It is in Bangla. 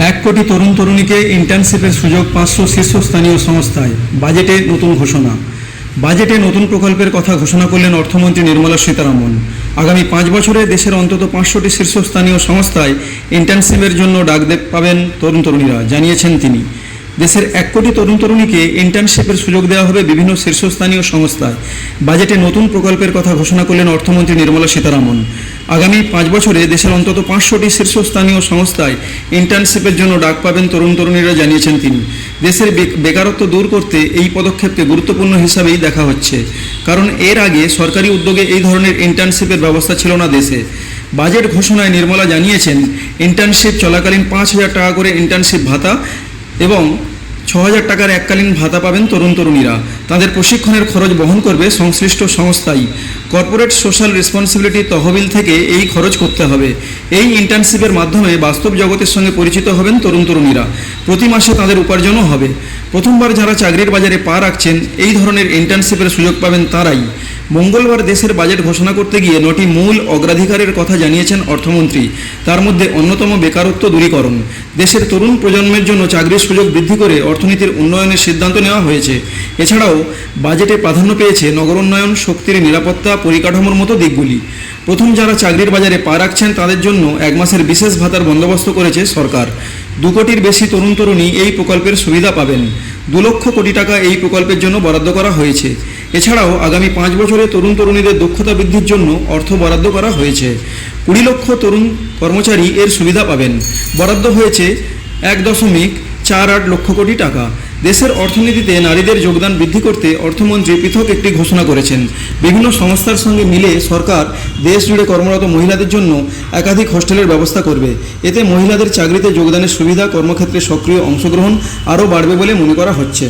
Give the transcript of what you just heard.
1 কোটি তরুণ তরুণীকে ইন্টার্নশিপের সুযোগ 500 শীর্ষস্থানীয় সংস্থায়। বাজেটে নতুন ঘোষণা। বাজেটে নতুন প্রকল্পের কথা ঘোষণা করলেন অর্থমন্ত্রী নির্মলা সীতারামন। আগামী 5 বছরে দেশের অন্তত 500টি শীর্ষস্থানীয় সংস্থায় ইন্টার্নশিপের জন্য ডাক পাবেন তরুণ তরুণীরা, জানিয়েছেন তিনি। দেশের 1 কোটি তরুণ তরুণীকে ইন্টার্নশিপের সুযোগ দেওয়া হবে বিভিন্ন শীর্ষস্থানীয় সংস্থায়। বাজেটে নতুন প্রকল্পের কথা ঘোষণা করলেন অর্থমন্ত্রী নির্মলা সীতারামন। আগামী 5 বছরে দেশের অন্তত 500টি শীর্ষস্থানীয় সংস্থায় ইন্টার্নশিপের জন্য ডাক পাবেন তরুণ তরুণীরা, জানিয়েছেন তিনি। দেশের বেকারত্ব দূর করতে এই পদক্ষেপকে গুরুত্বপূর্ণ হিসাবেই দেখা হচ্ছে, কারণ এর আগে সরকারি উদ্যোগে এই ধরনের ইন্টার্নশিপের ব্যবস্থা ছিল না দেশে। বাজেট ঘোষণায় নির্মলা জানিয়েছেন, ইন্টার্নশিপ চলাকালীন 5,000 টাকা করে ইন্টার্নশিপ ভাতা এবং 6,000 টাকার এককালীন ভাতা পাবেন তরুণ তরুণীরা। তাদের প্রশিক্ষণের খরচ বহন করবে সংশ্লিষ্ট সংস্থাই। কর্পোরেট সোশ্যাল রেসপন্সিবিলিটি তহবিল থেকে এই খরচ করতে হবে। এই ইন্টার্নশিপের মাধ্যমে বাস্তব জগতের সঙ্গে পরিচিত হবেন তরুণ তরুণীরা। প্রতি মাসে তাদের উপার্জনও হবে। প্রথমবার যারা চাকরির বাজারে পা রাখছেন, এই ধরনের ইন্টার্নশিপের সুযোগ পাবেন তারাই। মঙ্গলবার দেশের বাজেট ঘোষণা করতে গিয়ে 9টি মূল অগ্রাধিকারের কথা জানিয়েছেন অর্থমন্ত্রী। তার মধ্যে অন্যতম বেকারত্ব দূরীকরণ। দেশের তরুণ প্রজন্মের জন্য চাকরির সুযোগ বৃদ্ধি করে অর্থনীতির উন্নয়নের সিদ্ধান্ত নেওয়া হয়েছে। এছাড়াও বাজেটে প্রাধান্য পেয়েছে নগরোন্নয়ন, শক্তির নিরাপত্তা, পরিকাঠামোর মতো দিকগুলি। প্রথম যারা চাকরির বাজারে পা রাখছেন তাদের জন্য 1 মাসের বিশেষ ভাতার বন্দোবস্ত করেছে সরকার। 2 কোটির বেশি তরুণ তরুণী এই প্রকল্পের সুবিধা পাবেন। 2 লক্ষ কোটি টাকা এই প্রকল্পের জন্য বরাদ্দ করা হয়েছে। এছাড়াও আগামী 5 বছরে তরুণ তরুণীদের দক্ষতা বৃদ্ধির জন্য অর্থ বরাদ্দ করা হয়েছে। 20 লক্ষ তরুণ কর্মচারী এর সুবিধা পাবেন। বরাদ্দ হয়েছে 1.48 লক্ষ কোটি টাকা। দেশের অর্থনীতিতে নারীদের যোগদান বৃদ্ধি করতে অর্থমন্ত্রী পৃথক একটি ঘোষণা করেছেন। বিভিন্ন সংস্থার সঙ্গে মিলে সরকার দেশ জুড়ে কর্মরত মহিলাদের জন্য একাধিক হোস্টেলের ব্যবস্থা করবে। এতে মহিলাদের চাকরিতে যোগদানের সুবিধা, কর্মক্ষেত্রে সক্রিয় অংশগ্রহণ আরও বাড়বে বলে মনে করা হচ্ছে।